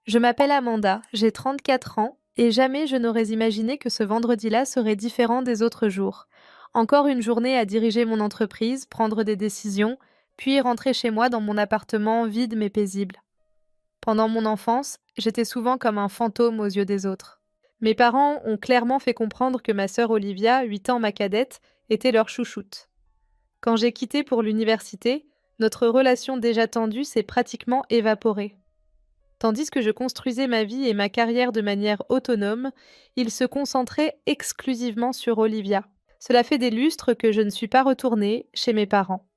Je m'appelle Amanda, j'ai 34 ans et jamais je n'aurais imaginé que ce vendredi-là serait différent des autres jours. Encore une journée à diriger mon entreprise, prendre des décisions, puis rentrer chez moi dans mon appartement vide mais paisible. Pendant mon enfance, j'étais souvent comme un fantôme aux yeux des autres. Mes parents ont clairement fait comprendre que ma sœur Olivia, 8 ans ma cadette, était leur chouchoute. Quand j'ai quitté pour l'université, notre relation déjà tendue s'est pratiquement évaporée. Tandis que je construisais ma vie et ma carrière de manière autonome, il se concentrait exclusivement sur Olivia. Cela fait des lustres que je ne suis pas retournée chez mes parents.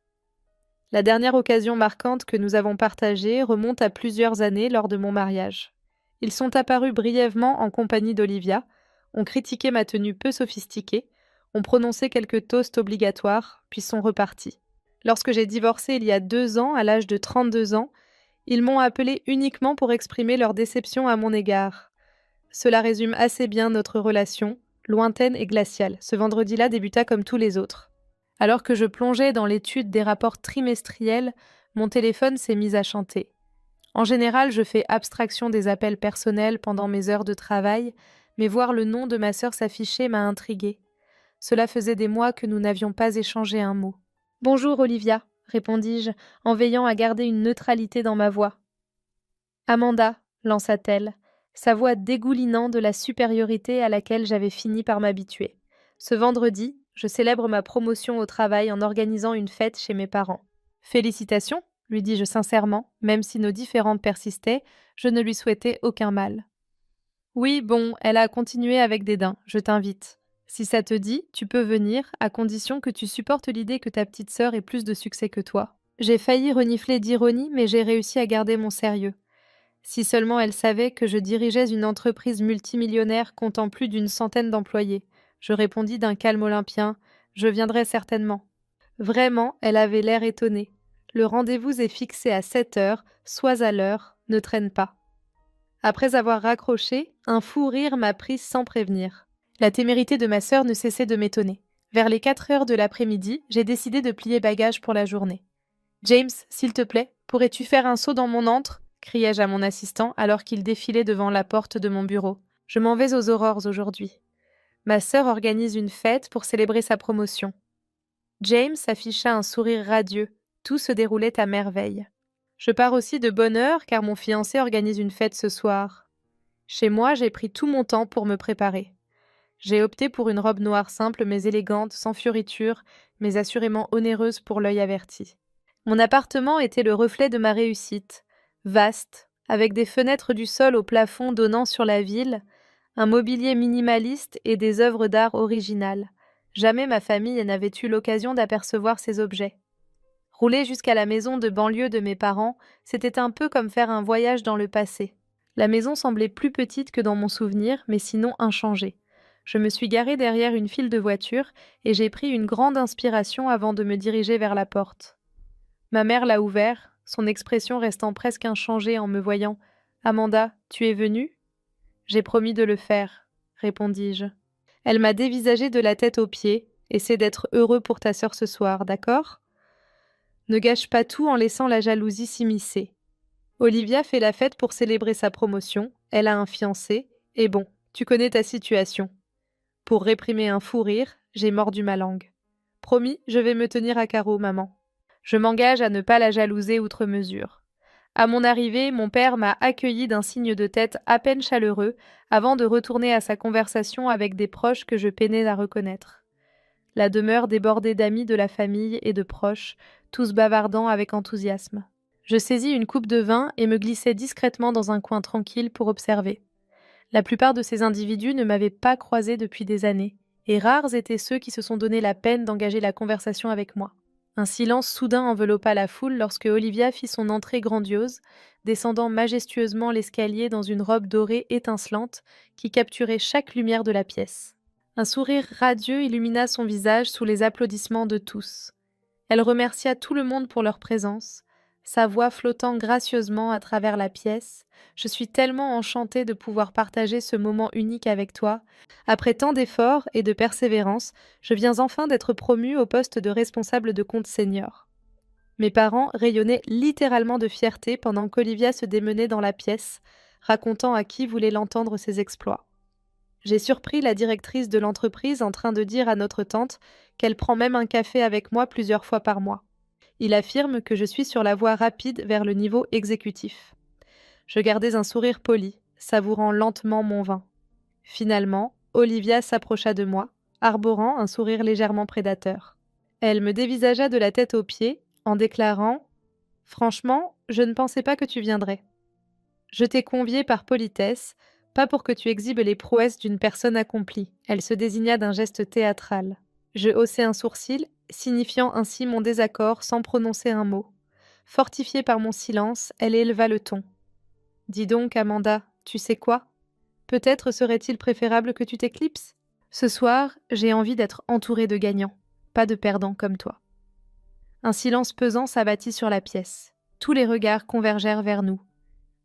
La dernière occasion marquante que nous avons partagée remonte à plusieurs années lors de mon mariage. Ils sont apparus brièvement en compagnie d'Olivia, ont critiqué ma tenue peu sophistiquée, ont prononcé quelques toasts obligatoires, puis sont repartis. Lorsque j'ai divorcé il y a 2 ans, à l'âge de 32 ans, ils m'ont appelé uniquement pour exprimer leur déception à mon égard. Cela résume assez bien notre relation, lointaine et glaciale. Ce vendredi-là débuta comme tous les autres. Alors que je plongeais dans l'étude des rapports trimestriels, mon téléphone s'est mis à chanter. En général, je fais abstraction des appels personnels pendant mes heures de travail, mais voir le nom de ma sœur s'afficher m'a intriguée. Cela faisait des mois que nous n'avions pas échangé un mot. Bonjour Olivia, répondis-je, en veillant à garder une neutralité dans ma voix. Amanda, lança-t-elle, sa voix dégoulinant de la supériorité à laquelle j'avais fini par m'habituer. Ce vendredi, je célèbre ma promotion au travail en organisant une fête chez mes parents. Félicitations, lui dis-je sincèrement, même si nos différends persistaient, je ne lui souhaitais aucun mal. Oui, bon, elle a continué avec dédain, je t'invite. Si ça te dit, tu peux venir, à condition que tu supportes l'idée que ta petite sœur ait plus de succès que toi. J'ai failli renifler d'ironie, mais j'ai réussi à garder mon sérieux. Si seulement elle savait que je dirigeais une entreprise multimillionnaire comptant plus d'100 d'employés. Je répondis d'un calme olympien. Je viendrai certainement. Vraiment, elle avait l'air étonnée. Le rendez-vous est fixé à 7 heures, sois à l'heure, ne traîne pas. Après avoir raccroché, un fou rire m'a prise sans prévenir. La témérité de ma sœur ne cessait de m'étonner. Vers les 4 heures de l'après-midi, j'ai décidé de plier bagages pour la journée. James, s'il te plaît, pourrais-tu faire un saut dans mon antre ? Criai-je à mon assistant alors qu'il défilait devant la porte de mon bureau. Je m'en vais aux aurores aujourd'hui. Ma sœur organise une fête pour célébrer sa promotion. James afficha un sourire radieux. Tout se déroulait à merveille. Je pars aussi de bonne heure car mon fiancé organise une fête ce soir. Chez moi, j'ai pris tout mon temps pour me préparer. J'ai opté pour une robe noire simple mais élégante, sans fioritures, mais assurément onéreuse pour l'œil averti. Mon appartement était le reflet de ma réussite. Vaste, avec des fenêtres du sol au plafond donnant sur la ville, un mobilier minimaliste et des œuvres d'art originales. Jamais ma famille n'avait eu l'occasion d'apercevoir ces objets. Rouler jusqu'à la maison de banlieue de mes parents, c'était un peu comme faire un voyage dans le passé. La maison semblait plus petite que dans mon souvenir, mais sinon inchangée. Je me suis garée derrière une file de voitures et j'ai pris une grande inspiration avant de me diriger vers la porte. Ma mère l'a ouvert, son expression restant presque inchangée en me voyant. « Amanda, tu es venue ?» « J'ai promis de le faire, » répondis-je. Elle m'a dévisagé de la tête aux pieds. « Essaie d'être heureux pour ta sœur ce soir, d'accord ? Ne gâche pas tout en laissant la jalousie s'immiscer. Olivia fait la fête pour célébrer sa promotion, elle a un fiancé, et bon, tu connais ta situation. » Pour réprimer un fou rire, j'ai mordu ma langue. « Promis, je vais me tenir à carreau, maman. » Je m'engage à ne pas la jalouser outre mesure. À mon arrivée, mon père m'a accueilli d'un signe de tête à peine chaleureux avant de retourner à sa conversation avec des proches que je peinais à reconnaître. La demeure débordait d'amis de la famille et de proches, tous bavardant avec enthousiasme. Je saisis une coupe de vin et me glissai discrètement dans un coin tranquille pour observer. La plupart de ces individus ne m'avaient pas croisé depuis des années, et rares étaient ceux qui se sont donné la peine d'engager la conversation avec moi. Un silence soudain enveloppa la foule lorsque Olivia fit son entrée grandiose, descendant majestueusement l'escalier dans une robe dorée étincelante qui capturait chaque lumière de la pièce. Un sourire radieux illumina son visage sous les applaudissements de tous. Elle remercia tout le monde pour leur présence, sa voix flottant gracieusement à travers la pièce. « Je suis tellement enchantée de pouvoir partager ce moment unique avec toi. Après tant d'efforts et de persévérance, je viens enfin d'être promue au poste de responsable de compte senior. » Mes parents rayonnaient littéralement de fierté pendant qu'Olivia se démenait dans la pièce, racontant à qui voulait l'entendre ses exploits. J'ai surpris la directrice de l'entreprise en train de dire à notre tante qu'elle prend même un café avec moi plusieurs fois par mois. Il affirme que je suis sur la voie rapide vers le niveau exécutif. Je gardais un sourire poli, savourant lentement mon vin. Finalement, Olivia s'approcha de moi, arborant un sourire légèrement prédateur. Elle me dévisagea de la tête aux pieds en déclarant « Franchement, je ne pensais pas que tu viendrais. Je t'ai convié par politesse, pas pour que tu exhibes les prouesses d'une personne accomplie. » Elle se désigna d'un geste théâtral. Je haussai un sourcil, signifiant ainsi mon désaccord sans prononcer un mot. Fortifiée par mon silence, elle éleva le ton. « Dis donc, Amanda, tu sais quoi? Peut-être serait-il préférable que tu t'éclipses? Ce soir, j'ai envie d'être entourée de gagnants, pas de perdants comme toi. » Un silence pesant s'abattit sur la pièce. Tous les regards convergèrent vers nous.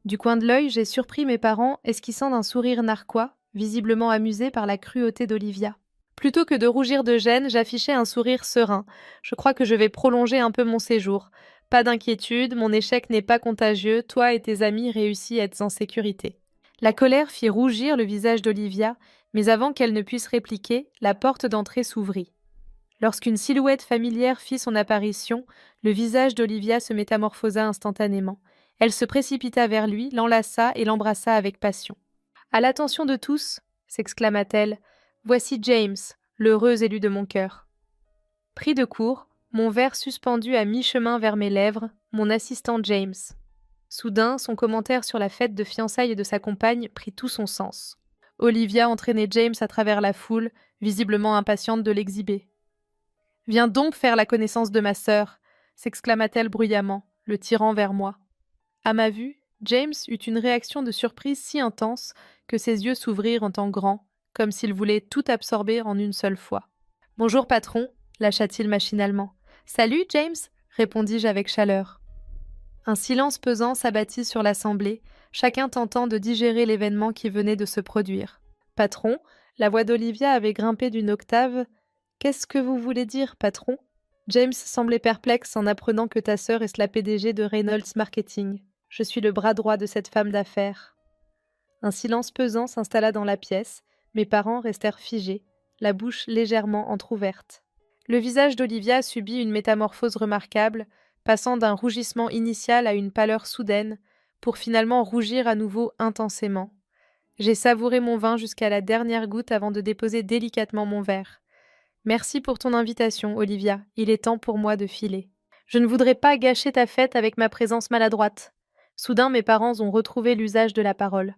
Du coin de l'œil, j'ai surpris mes parents esquissant d'un sourire narquois, visiblement amusés par la cruauté d'Olivia. Plutôt que de rougir de gêne, j'affichais un sourire serein. Je crois que je vais prolonger un peu mon séjour. Pas d'inquiétude, mon échec n'est pas contagieux, toi et tes amis réussis à être en sécurité. La colère fit rougir le visage d'Olivia, mais avant qu'elle ne puisse répliquer, la porte d'entrée s'ouvrit. Lorsqu'une silhouette familière fit son apparition, le visage d'Olivia se métamorphosa instantanément. Elle se précipita vers lui, l'enlaça et l'embrassa avec passion. « À l'attention de tous !» s'exclama-t-elle. « Voici James, l'heureux élu de mon cœur. » Pris de court, mon verre suspendu à mi-chemin vers mes lèvres, mon assistant James. Soudain, son commentaire sur la fête de fiançailles de sa compagne prit tout son sens. Olivia entraînait James à travers la foule, visiblement impatiente de l'exhiber. « Viens donc faire la connaissance de ma sœur !» s'exclama-t-elle bruyamment, le tirant vers moi. À ma vue, James eut une réaction de surprise si intense que ses yeux s'ouvrirent en temps grand, comme s'il voulait tout absorber en une seule fois. « Bonjour, patron !» lâcha-t-il machinalement. « Salut, James !» répondis-je avec chaleur. Un silence pesant s'abattit sur l'assemblée, chacun tentant de digérer l'événement qui venait de se produire. « Patron !» La voix d'Olivia avait grimpé d'une octave. « Qu'est-ce que vous voulez dire, patron ?» James semblait perplexe en apprenant que ta sœur est la PDG de Reynolds Marketing. Je suis le bras droit de cette femme d'affaires. Un silence pesant s'installa dans la pièce. Mes parents restèrent figés, la bouche légèrement entr'ouverte. Le visage d'Olivia subit une métamorphose remarquable, passant d'un rougissement initial à une pâleur soudaine, pour finalement rougir à nouveau intensément. J'ai savouré mon vin jusqu'à la dernière goutte avant de déposer délicatement mon verre. Merci pour ton invitation, Olivia. Il est temps pour moi de filer. Je ne voudrais pas gâcher ta fête avec ma présence maladroite. Soudain, mes parents ont retrouvé l'usage de la parole.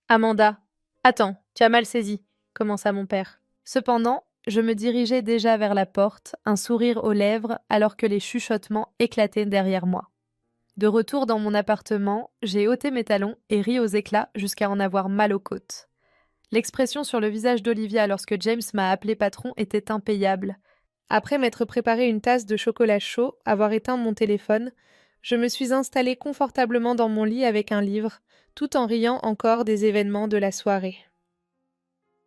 Amanda. Attends, tu as mal saisi, commença mon père. Cependant, je me dirigeais déjà vers la porte, un sourire aux lèvres, alors que les chuchotements éclataient derrière moi. De retour dans mon appartement, j'ai ôté mes talons et ri aux éclats jusqu'à en avoir mal aux côtes. L'expression sur le visage d'Olivia lorsque James m'a appelé patron était impayable. Après m'être préparé une tasse de chocolat chaud, avoir éteint mon téléphone, je me suis installée confortablement dans mon lit avec un livre, tout en riant encore des événements de la soirée.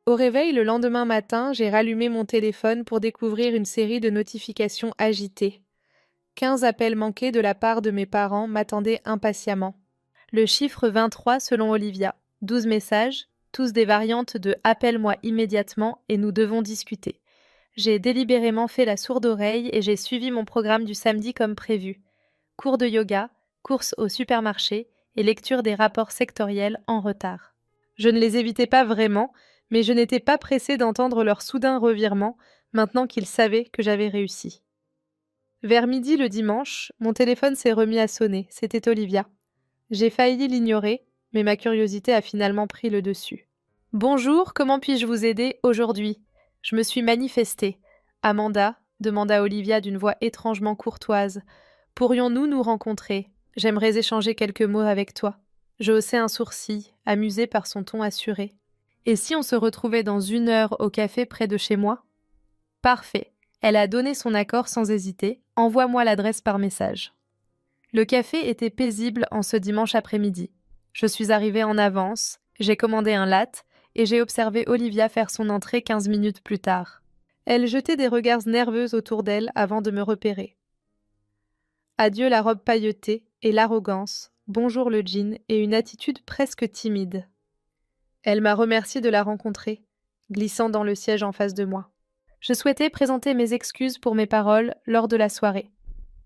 Au réveil le lendemain matin, j'ai rallumé mon téléphone pour découvrir une série de notifications agitées. 15 appels manqués de la part de mes parents m'attendaient impatiemment. Le chiffre 23 selon Olivia, 12 messages, tous des variantes de « appelle-moi immédiatement et nous devons discuter ». J'ai délibérément fait la sourde oreille et j'ai suivi mon programme du samedi comme prévu. Cours de yoga, courses au supermarché et lecture des rapports sectoriels en retard. Je ne les évitais pas vraiment, mais je n'étais pas pressée d'entendre leur soudain revirement, maintenant qu'ils savaient que j'avais réussi. Vers midi le dimanche, mon téléphone s'est remis à sonner, c'était Olivia. J'ai failli l'ignorer, mais ma curiosité a finalement pris le dessus. « Bonjour, comment puis-je vous aider aujourd'hui ?» Je me suis manifestée. « Amanda ?» demanda Olivia d'une voix étrangement courtoise. « Pourrions-nous nous rencontrer ? J'aimerais échanger quelques mots avec toi. » Je haussai un sourcil, amusée par son ton assuré. « Et si on se retrouvait dans 1 heure au café près de chez moi ? » Parfait. Elle a donné son accord sans hésiter. Envoie-moi l'adresse par message. Le café était paisible en ce dimanche après-midi. Je suis arrivée en avance, j'ai commandé un latte et j'ai observé Olivia faire son entrée 15 minutes plus tard. Elle jetait des regards nerveux autour d'elle avant de me repérer. Adieu la robe pailletée et l'arrogance, bonjour le jean et une attitude presque timide. Elle m'a remercié de la rencontrer, glissant dans le siège en face de moi. Je souhaitais présenter mes excuses pour mes paroles lors de la soirée.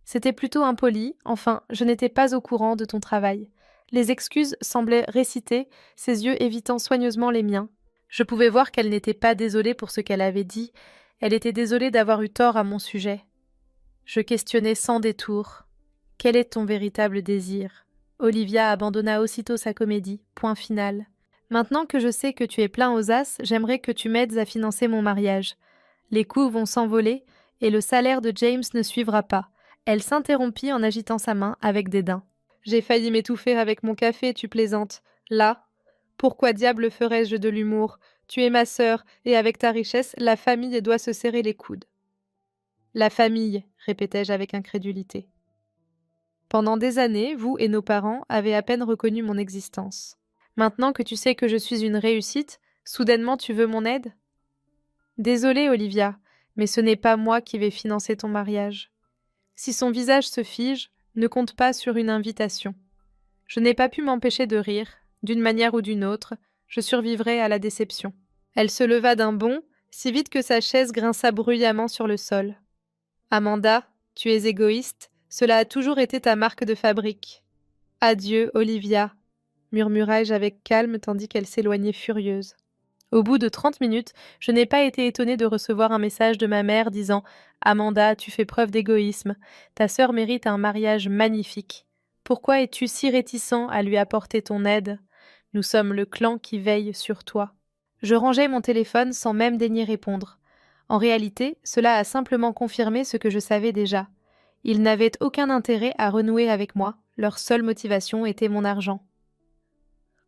C'était plutôt impoli, enfin, je n'étais pas au courant de ton travail. Les excuses semblaient récitées, ses yeux évitant soigneusement les miens. Je pouvais voir qu'elle n'était pas désolée pour ce qu'elle avait dit, elle était désolée d'avoir eu tort à mon sujet. Je questionnais sans détour. Quel est ton véritable désir? Olivia abandonna aussitôt sa comédie, point final. Maintenant que je sais que tu es plein aux as, j'aimerais que tu m'aides à financer mon mariage. Les coûts vont s'envoler et le salaire de James ne suivra pas. Elle s'interrompit en agitant sa main avec dédain. J'ai failli m'étouffer avec mon café, tu plaisantes. Là? Pourquoi diable ferais-je de l'humour? Tu es ma sœur, et avec ta richesse, la famille doit se serrer les coudes. La famille, répétai-je avec incrédulité. Pendant des années, vous et nos parents avez à peine reconnu mon existence. Maintenant que tu sais que je suis une réussite, soudainement tu veux mon aide? Désolée, Olivia, mais ce n'est pas moi qui vais financer ton mariage. Si son visage se fige, ne compte pas sur une invitation. Je n'ai pas pu m'empêcher de rire, d'une manière ou d'une autre, je survivrai à la déception. Elle se leva d'un bond, si vite que sa chaise grinça bruyamment sur le sol. Amanda, tu es égoïste, cela a toujours été ta marque de fabrique. Adieu, Olivia, murmurai-je avec calme tandis qu'elle s'éloignait furieuse. Au bout de 30 minutes, je n'ai pas été étonnée de recevoir un message de ma mère disant « Amanda, tu fais preuve d'égoïsme. Ta sœur mérite un mariage magnifique. Pourquoi es-tu si réticent à lui apporter ton aide? Nous sommes le clan qui veille sur toi. » Je rangeai mon téléphone sans même daigner répondre. En réalité, cela a simplement confirmé ce que je savais déjà. Ils n'avaient aucun intérêt à renouer avec moi, leur seule motivation était mon argent.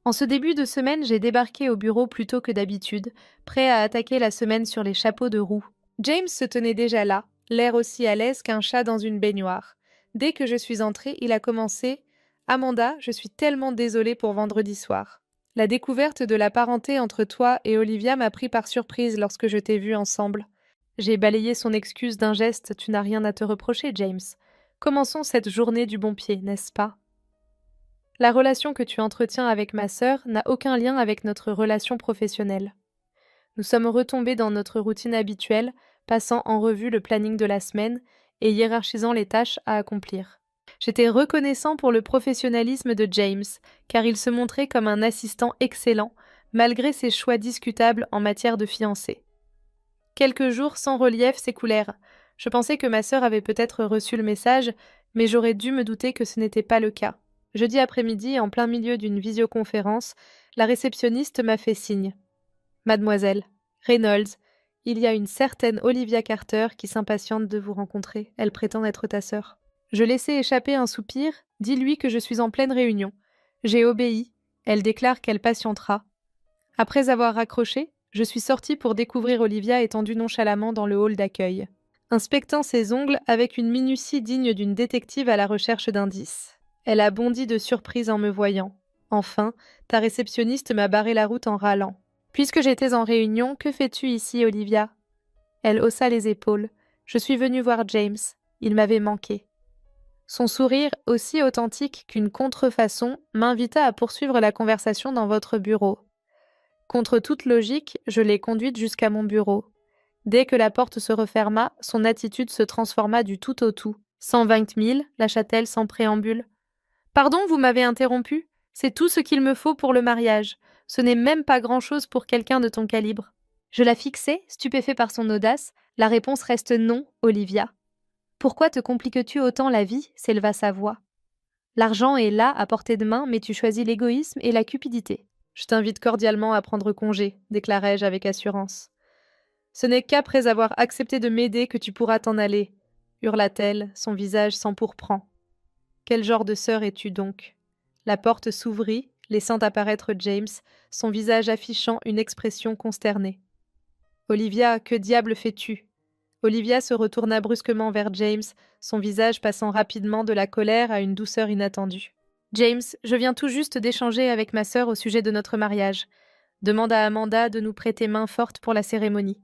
En ce début de semaine, j'ai débarqué au bureau plus tôt que d'habitude, prêt à attaquer la semaine sur les chapeaux de roue. James se tenait déjà là, l'air aussi à l'aise qu'un chat dans une baignoire. Dès que je suis entrée, il a commencé « Amanda, je suis tellement désolée pour vendredi soir. La découverte de la parenté entre toi et Olivia m'a pris par surprise lorsque je t'ai vus ensemble. » J'ai balayé son excuse d'un geste, tu n'as rien à te reprocher, James. Commençons cette journée du bon pied, n'est-ce pas? La relation que tu entretiens avec ma sœur n'a aucun lien avec notre relation professionnelle. Nous sommes retombés dans notre routine habituelle, passant en revue le planning de la semaine et hiérarchisant les tâches à accomplir. J'étais reconnaissant pour le professionnalisme de James, car il se montrait comme un assistant excellent, malgré ses choix discutables en matière de fiancée. Quelques jours sans relief s'écoulèrent. Je pensais que ma sœur avait peut-être reçu le message, mais j'aurais dû me douter que ce n'était pas le cas. Jeudi après-midi, en plein milieu d'une visioconférence, la réceptionniste m'a fait signe. « Mademoiselle, Reynolds, il y a une certaine Olivia Carter qui s'impatiente de vous rencontrer. Elle prétend être ta sœur. » Je laissai échapper un soupir. « Dis-lui que je suis en pleine réunion. » J'ai obéi. Elle déclare qu'elle patientera. Après avoir raccroché, je suis sortie pour découvrir Olivia étendue nonchalamment dans le hall d'accueil, inspectant ses ongles avec une minutie digne d'une détective à la recherche d'indices. Elle a bondi de surprise en me voyant. Enfin, ta réceptionniste m'a barré la route en râlant. « Puisque j'étais en réunion, que fais-tu ici, Olivia ?» Elle haussa les épaules. « Je suis venue voir James. Il m'avait manqué. » Son sourire, aussi authentique qu'une contrefaçon, m'invita à poursuivre la conversation dans votre bureau. Contre toute logique, je l'ai conduite jusqu'à mon bureau. Dès que la porte se referma, son attitude se transforma du tout au tout. « 120 000, lâcha-t-elle sans préambule. « Pardon, vous m'avez interrompu? C'est tout ce qu'il me faut pour le mariage. Ce n'est même pas grand-chose pour quelqu'un de ton calibre. » Je la fixai, stupéfait par son audace. La réponse reste non, Olivia. « Pourquoi te compliques-tu autant la vie ?» s'éleva sa voix. « L'argent est là, à portée de main, mais tu choisis l'égoïsme et la cupidité. »« Je t'invite cordialement à prendre congé, » déclarai-je avec assurance. « Ce n'est qu'après avoir accepté de m'aider que tu pourras t'en aller, » hurla-t-elle, son visage s'empourprant. « Quel genre de sœur es-tu donc ?» La porte s'ouvrit, laissant apparaître James, son visage affichant une expression consternée. « Olivia, que diable fais-tu » Olivia se retourna brusquement vers James, son visage passant rapidement de la colère à une douceur inattendue. « James, je viens tout juste d'échanger avec ma sœur au sujet de notre mariage. Demande à Amanda de nous prêter main forte pour la cérémonie. »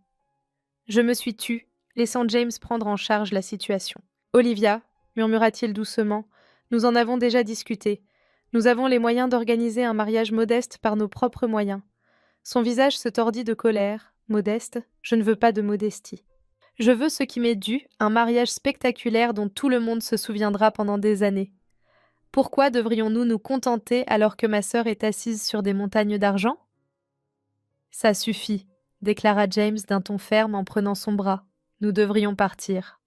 Je me suis tue, laissant James prendre en charge la situation. « Olivia, » murmura-t-il doucement, « nous en avons déjà discuté. Nous avons les moyens d'organiser un mariage modeste par nos propres moyens. Son visage se tordit de colère. Modeste, je ne veux pas de modestie. Je veux ce qui m'est dû, un mariage spectaculaire dont tout le monde se souviendra pendant des années. Pourquoi devrions-nous nous contenter alors que ma sœur est assise sur des montagnes d'argent? Ça suffit, déclara James d'un ton ferme en prenant son bras. Nous devrions partir.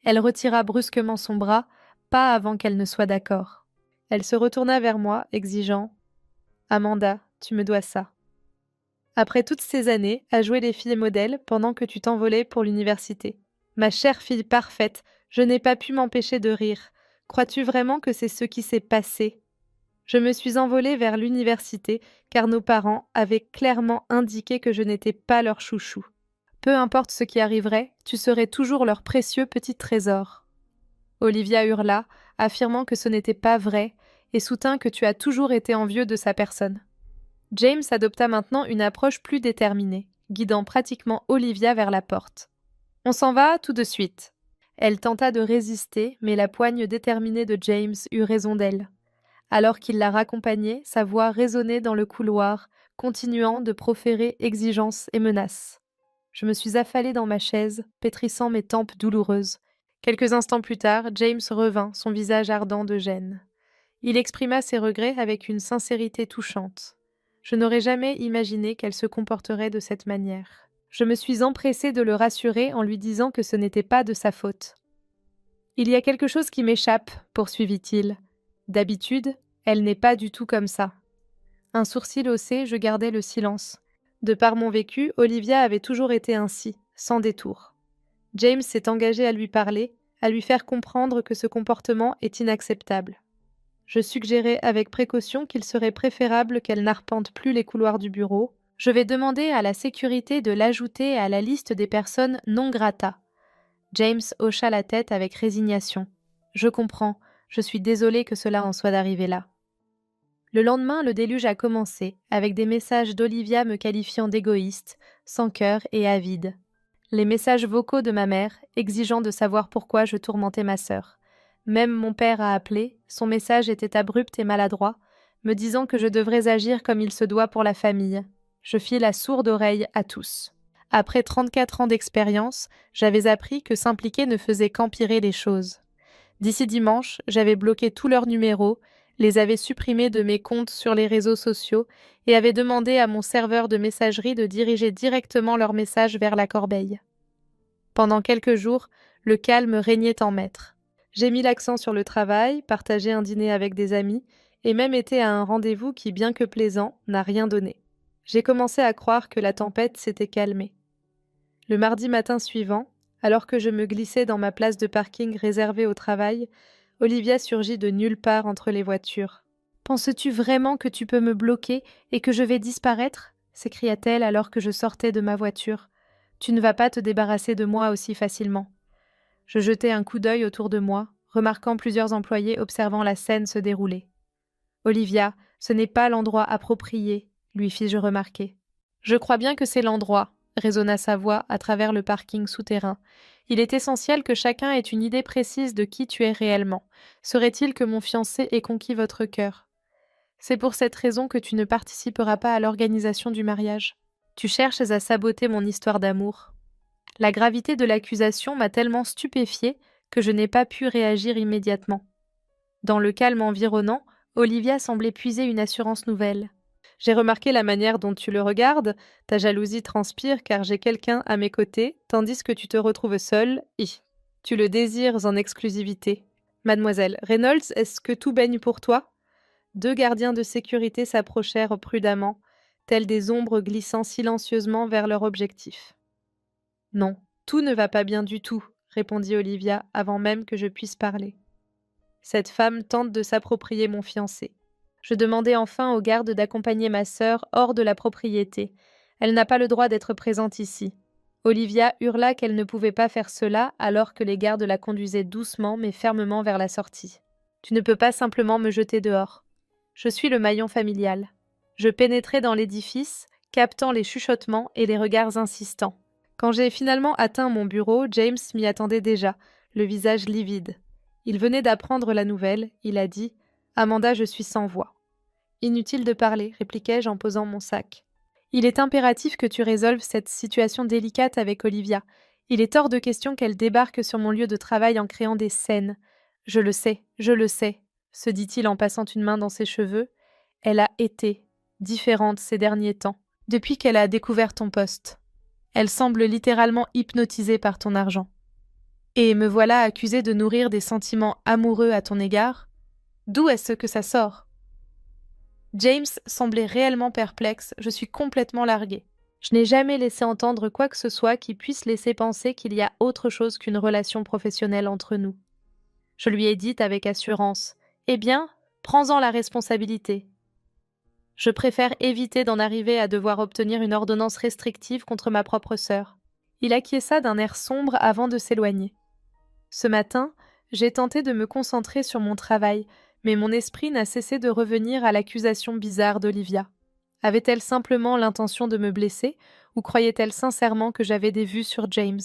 Elle retira brusquement son bras, pas avant qu'elle ne soit d'accord. Elle se retourna vers moi, exigeant « Amanda, tu me dois ça. Après toutes ces années à jouer les filles modèles pendant que tu t'envolais pour l'université. Ma chère fille parfaite, je n'ai pas pu m'empêcher de rire. Crois-tu vraiment que c'est ce qui s'est passé? Je me suis envolée vers l'université car nos parents avaient clairement indiqué que je n'étais pas leur chouchou. Peu importe ce qui arriverait, tu serais toujours leur précieux petit trésor. » Olivia hurla, affirmant que ce n'était pas vrai, et soutint que tu as toujours été envieux de sa personne. James adopta maintenant une approche plus déterminée, guidant pratiquement Olivia vers la porte. « On s'en va tout de suite. » Elle tenta de résister, mais la poigne déterminée de James eut raison d'elle. Alors qu'il la raccompagnait, sa voix résonnait dans le couloir, continuant de proférer exigences et menaces. Je me suis affalée dans ma chaise, pétrissant mes tempes douloureuses. Quelques instants plus tard, James revint, son visage ardent de gêne. Il exprima ses regrets avec une sincérité touchante. Je n'aurais jamais imaginé qu'elle se comporterait de cette manière. Je me suis empressée de le rassurer en lui disant que ce n'était pas de sa faute. « Il y a quelque chose qui m'échappe, poursuivit-il. D'habitude, elle n'est pas du tout comme ça. » Un sourcil haussé, je gardais le silence. De par mon vécu, Olivia avait toujours été ainsi, sans détour. James s'est engagé à lui parler, à lui faire comprendre que ce comportement est inacceptable. Je suggérai avec précaution qu'il serait préférable qu'elle n'arpente plus les couloirs du bureau. Je vais demander à la sécurité de l'ajouter à la liste des personnes non grata. James hocha la tête avec résignation. Je comprends, je suis désolée que cela en soit arrivé là. Le lendemain, le déluge a commencé, avec des messages d'Olivia me qualifiant d'égoïste, sans cœur et avide. Les messages vocaux de ma mère, exigeant de savoir pourquoi je tourmentais ma sœur. Même mon père a appelé, son message était abrupt et maladroit, me disant que je devrais agir comme il se doit pour la famille. Je fis la sourde oreille à tous. Après 34 ans d'expérience, j'avais appris que s'impliquer ne faisait qu'empirer les choses. D'ici dimanche, j'avais bloqué tous leurs numéros, les avais supprimés de mes comptes sur les réseaux sociaux et avais demandé à mon serveur de messagerie de diriger directement leurs messages vers la corbeille. Pendant quelques jours, le calme régnait en maître. J'ai mis l'accent sur le travail, partagé un dîner avec des amis, et même été à un rendez-vous qui, bien que plaisant, n'a rien donné. J'ai commencé à croire que la tempête s'était calmée. Le mardi matin suivant, alors que je me glissais dans ma place de parking réservée au travail, Olivia surgit de nulle part entre les voitures. « Penses-tu vraiment que tu peux me bloquer et que je vais disparaître ?» s'écria-t-elle alors que je sortais de ma voiture. « Tu ne vas pas te débarrasser de moi aussi facilement. » Je jetai un coup d'œil autour de moi, remarquant plusieurs employés observant la scène se dérouler. « Olivia, ce n'est pas l'endroit approprié, » lui fis-je remarquer. « Je crois bien que c'est l'endroit, » résonna sa voix à travers le parking souterrain. « Il est essentiel que chacun ait une idée précise de qui tu es réellement. Serait-il que mon fiancé ait conquis votre cœur? C'est pour cette raison que tu ne participeras pas à l'organisation du mariage. Tu cherches à saboter mon histoire d'amour. » La gravité de l'accusation m'a tellement stupéfiée que je n'ai pas pu réagir immédiatement. Dans le calme environnant, Olivia semblait puiser une assurance nouvelle. « J'ai remarqué la manière dont tu le regardes. Ta jalousie transpire car j'ai quelqu'un à mes côtés, tandis que tu te retrouves seule. Tu le désires en exclusivité. Mademoiselle Reynolds, est-ce que tout baigne pour toi ?» Deux gardiens de sécurité s'approchèrent prudemment, tels des ombres glissant silencieusement vers leur objectif. « Non, tout ne va pas bien du tout, » répondit Olivia avant même que je puisse parler. « Cette femme tente de s'approprier mon fiancé. Je demandai enfin aux gardes d'accompagner ma sœur hors de la propriété. Elle n'a pas le droit d'être présente ici. » Olivia hurla qu'elle ne pouvait pas faire cela alors que les gardes la conduisaient doucement mais fermement vers la sortie. « Tu ne peux pas simplement me jeter dehors. Je suis le maillon familial. » Je pénétrai dans l'édifice, captant les chuchotements et les regards insistants. Quand j'ai finalement atteint mon bureau, James m'y attendait déjà, le visage livide. Il venait d'apprendre la nouvelle, il a dit Amanda, je suis sans voix. Inutile de parler, répliquai-je en posant mon sac. Il est impératif que tu résolves cette situation délicate avec Olivia. Il est hors de question qu'elle débarque sur mon lieu de travail en créant des scènes. Je le sais, se dit-il en passant une main dans ses cheveux. Elle a été différente ces derniers temps, depuis qu'elle a découvert ton poste. Elle semble littéralement hypnotisée par ton argent. Et me voilà accusée de nourrir des sentiments amoureux à ton égard. D'où est-ce que ça sort? James semblait réellement perplexe, je suis complètement larguée. Je n'ai jamais laissé entendre quoi que ce soit qui puisse laisser penser qu'il y a autre chose qu'une relation professionnelle entre nous. Je lui ai dit avec assurance: Eh bien, prends-en la responsabilité. Je préfère éviter d'en arriver à devoir obtenir une ordonnance restrictive contre ma propre sœur. Il acquiesça d'un air sombre avant de s'éloigner. Ce matin, j'ai tenté de me concentrer sur mon travail, mais mon esprit n'a cessé de revenir à l'accusation bizarre d'Olivia. Avait-elle simplement l'intention de me blesser, ou croyait-elle sincèrement que j'avais des vues sur James?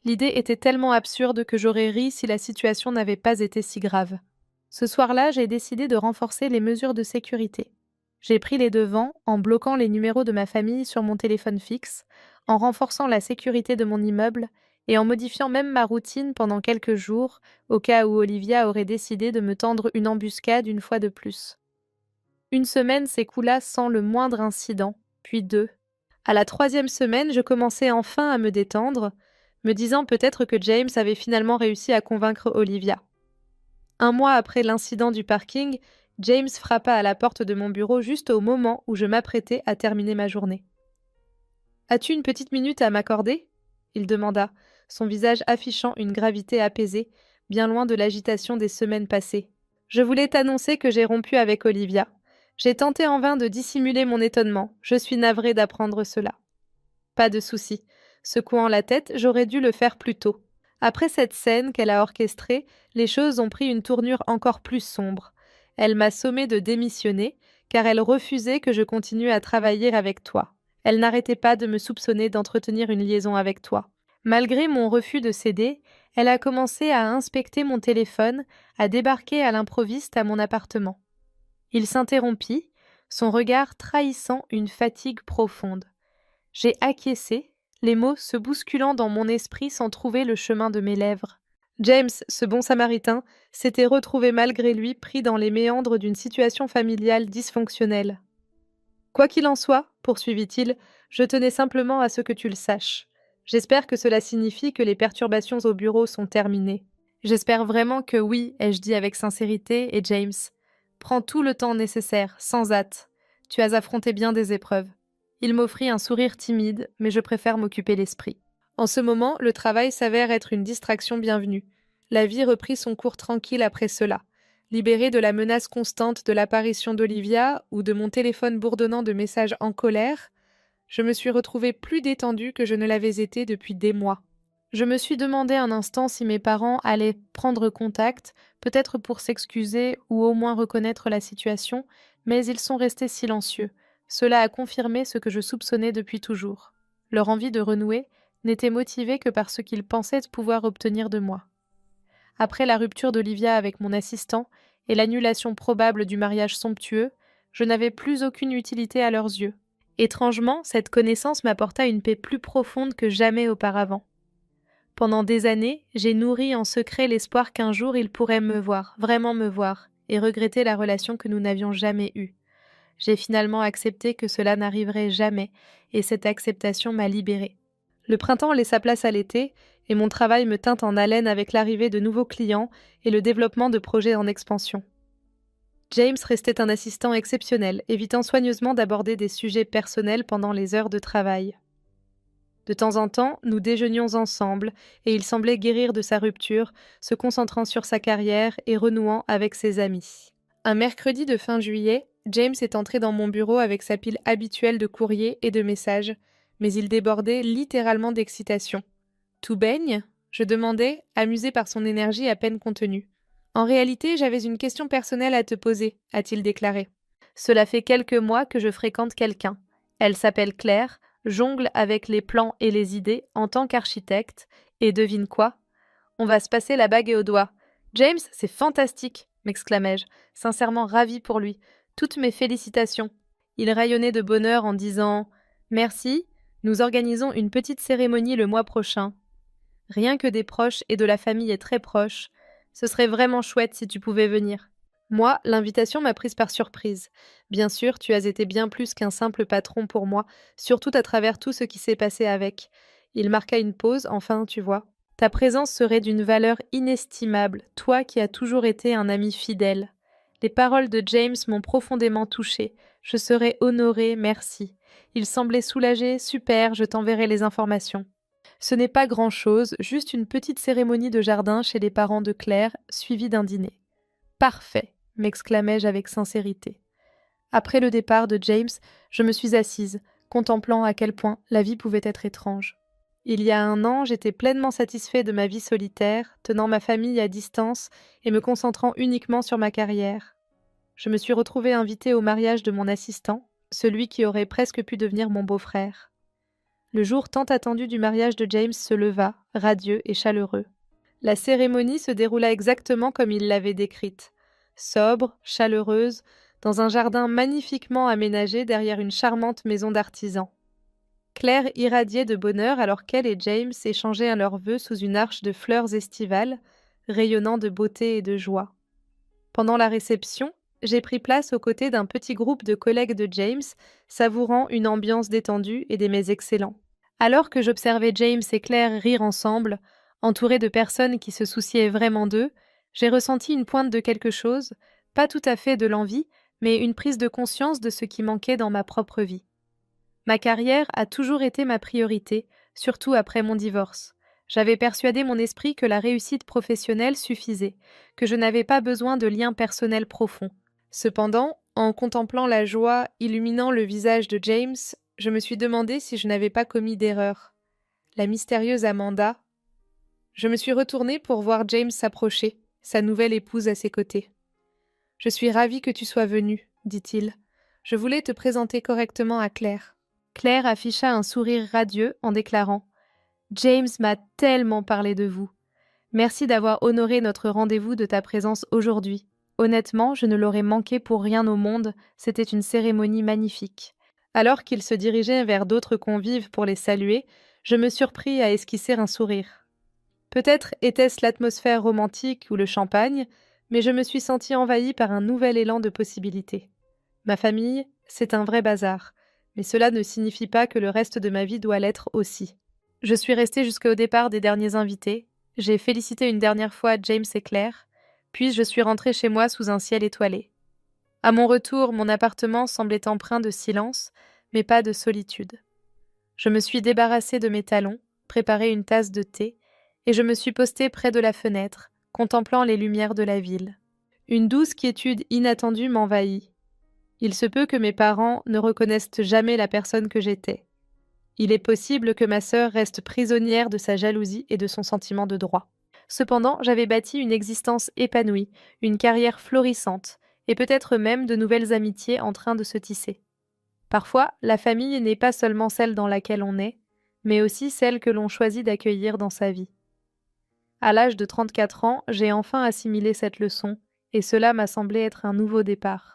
L'idée était tellement absurde que j'aurais ri si la situation n'avait pas été si grave. Ce soir-là, j'ai décidé de renforcer les mesures de sécurité. J'ai pris les devants en bloquant les numéros de ma famille sur mon téléphone fixe, en renforçant la sécurité de mon immeuble et en modifiant même ma routine pendant quelques jours, au cas où Olivia aurait décidé de me tendre une embuscade une fois de plus. Une semaine s'écoula sans le moindre incident, puis deux. À la 3e semaine, je commençais enfin à me détendre, me disant peut-être que James avait finalement réussi à convaincre Olivia. Un mois après l'incident du parking, James frappa à la porte de mon bureau juste au moment où je m'apprêtais à terminer ma journée. « As-tu une petite minute à m'accorder » il demanda, son visage affichant une gravité apaisée, bien loin de l'agitation des semaines passées. « Je voulais t'annoncer que j'ai rompu avec Olivia. J'ai tenté en vain de dissimuler mon étonnement. Je suis navrée d'apprendre cela. » Pas de souci. Secouant la tête, j'aurais dû le faire plus tôt. Après cette scène qu'elle a orchestrée, les choses ont pris une tournure encore plus sombre. Elle m'a sommé de démissionner, car elle refusait que je continue à travailler avec toi. Elle n'arrêtait pas de me soupçonner d'entretenir une liaison avec toi. Malgré mon refus de céder, elle a commencé à inspecter mon téléphone, à débarquer à l'improviste à mon appartement. Il s'interrompit, son regard trahissant une fatigue profonde. J'ai acquiescé, les mots se bousculant dans mon esprit sans trouver le chemin de mes lèvres. James, ce bon samaritain, s'était retrouvé malgré lui pris dans les méandres d'une situation familiale dysfonctionnelle. Quoi qu'il en soit, poursuivit-il, je tenais simplement à ce que tu le saches. J'espère que cela signifie que les perturbations au bureau sont terminées. J'espère vraiment que oui, ai-je dit avec sincérité, et James. Prends tout le temps nécessaire, sans hâte. Tu as affronté bien des épreuves. Il m'offrit un sourire timide, mais je préfère m'occuper l'esprit. En ce moment, le travail s'avère être une distraction bienvenue. La vie reprit son cours tranquille après cela. Libérée de la menace constante de l'apparition d'Olivia ou de mon téléphone bourdonnant de messages en colère, je me suis retrouvée plus détendue que je ne l'avais été depuis des mois. Je me suis demandé un instant si mes parents allaient prendre contact, peut-être pour s'excuser ou au moins reconnaître la situation, mais ils sont restés silencieux. Cela a confirmé ce que je soupçonnais depuis toujours. Leur envie de renouer n'était motivée que par ce qu'ils pensaient pouvoir obtenir de moi. Après la rupture d'Olivia avec mon assistant et l'annulation probable du mariage somptueux, je n'avais plus aucune utilité à leurs yeux. Étrangement, cette connaissance m'apporta une paix plus profonde que jamais auparavant. Pendant des années, j'ai nourri en secret l'espoir qu'un jour ils pourraient me voir, vraiment me voir, et regretter la relation que nous n'avions jamais eue. J'ai finalement accepté que cela n'arriverait jamais, et cette acceptation m'a libérée. Le printemps laissa place à l'été, et mon travail me tint en haleine avec l'arrivée de nouveaux clients et le développement de projets en expansion. James restait un assistant exceptionnel, évitant soigneusement d'aborder des sujets personnels pendant les heures de travail. De temps en temps, nous déjeunions ensemble, et il semblait guérir de sa rupture, se concentrant sur sa carrière et renouant avec ses amis. Un mercredi de fin juillet, James est entré dans mon bureau avec sa pile habituelle de courriers et de messages, mais il débordait littéralement d'excitation. « Tout baigne ?» je demandai, amusé par son énergie à peine contenue. « En réalité, j'avais une question personnelle à te poser, » a-t-il déclaré. « Cela fait quelques mois que je fréquente quelqu'un. Elle s'appelle Claire, jongle avec les plans et les idées en tant qu'architecte, et devine quoi ? On va se passer la bague au doigt. James, c'est fantastique. m'exclamai-je, sincèrement ravie pour lui. Toutes mes félicitations. Il rayonnait de bonheur en disant merci, nous organisons une petite cérémonie le mois prochain. Rien que des proches et de la famille est très proche. Ce serait vraiment chouette si tu pouvais venir. Moi, l'invitation m'a prise par surprise. Bien sûr, tu as été bien plus qu'un simple patron pour moi, surtout à travers tout ce qui s'est passé avec. Il marqua une pause, enfin, tu vois. Ta présence serait d'une valeur inestimable, toi qui as toujours été un ami fidèle. Les paroles de James m'ont profondément touchée. Je serai honorée, merci. Il semblait soulagé, super, je t'enverrai les informations. Ce n'est pas grand-chose, juste une petite cérémonie de jardin chez les parents de Claire, suivie d'un dîner. Parfait, m'exclamai-je avec sincérité. Après le départ de James, je me suis assise, contemplant à quel point la vie pouvait être étrange. Il y a 1 an, j'étais pleinement satisfait de ma vie solitaire, tenant ma famille à distance et me concentrant uniquement sur ma carrière. Je me suis retrouvée invitée au mariage de mon assistant, celui qui aurait presque pu devenir mon beau-frère. Le jour tant attendu du mariage de James se leva, radieux et chaleureux. La cérémonie se déroula exactement comme il l'avait décrite. Sobre, chaleureuse, dans un jardin magnifiquement aménagé derrière une charmante maison d'artisan. Claire irradiait de bonheur alors qu'elle et James échangeaient leurs vœux sous une arche de fleurs estivales, rayonnant de beauté et de joie. Pendant la réception, j'ai pris place aux côtés d'un petit groupe de collègues de James, savourant une ambiance détendue et des mets excellents. Alors que j'observais James et Claire rire ensemble, entourés de personnes qui se souciaient vraiment d'eux, j'ai ressenti une pointe de quelque chose, pas tout à fait de l'envie, mais une prise de conscience de ce qui manquait dans ma propre vie. Ma carrière a toujours été ma priorité, surtout après mon divorce. J'avais persuadé mon esprit que la réussite professionnelle suffisait, que je n'avais pas besoin de liens personnels profonds. Cependant, en contemplant la joie illuminant le visage de James, je me suis demandé si je n'avais pas commis d'erreur. La mystérieuse Amanda. Je me suis retournée pour voir James s'approcher, sa nouvelle épouse à ses côtés. « Je suis ravie que tu sois venue, dit-il. Je voulais te présenter correctement à Claire. » Claire afficha un sourire radieux en déclarant « James m'a tellement parlé de vous. Merci d'avoir honoré notre rendez-vous de ta présence aujourd'hui. Honnêtement, je ne l'aurais manqué pour rien au monde, c'était une cérémonie magnifique. » Alors qu'il se dirigeait vers d'autres convives pour les saluer, je me surpris à esquisser un sourire. Peut-être était-ce l'atmosphère romantique ou le champagne, mais je me suis sentie envahie par un nouvel élan de possibilités. Ma famille, c'est un vrai bazar, mais cela ne signifie pas que le reste de ma vie doit l'être aussi. Je suis restée jusqu'au départ des derniers invités, j'ai félicité une dernière fois James et Claire, puis je suis rentrée chez moi sous un ciel étoilé. À mon retour, mon appartement semblait empreint de silence, mais pas de solitude. Je me suis débarrassée de mes talons, préparé une tasse de thé, et je me suis postée près de la fenêtre, contemplant les lumières de la ville. Une douce quiétude inattendue m'envahit. Il se peut que mes parents ne reconnaissent jamais la personne que j'étais. Il est possible que ma sœur reste prisonnière de sa jalousie et de son sentiment de droit. Cependant, j'avais bâti une existence épanouie, une carrière florissante, et peut-être même de nouvelles amitiés en train de se tisser. Parfois, la famille n'est pas seulement celle dans laquelle on est, mais aussi celle que l'on choisit d'accueillir dans sa vie. À l'âge de 34 ans, j'ai enfin assimilé cette leçon, et cela m'a semblé être un nouveau départ.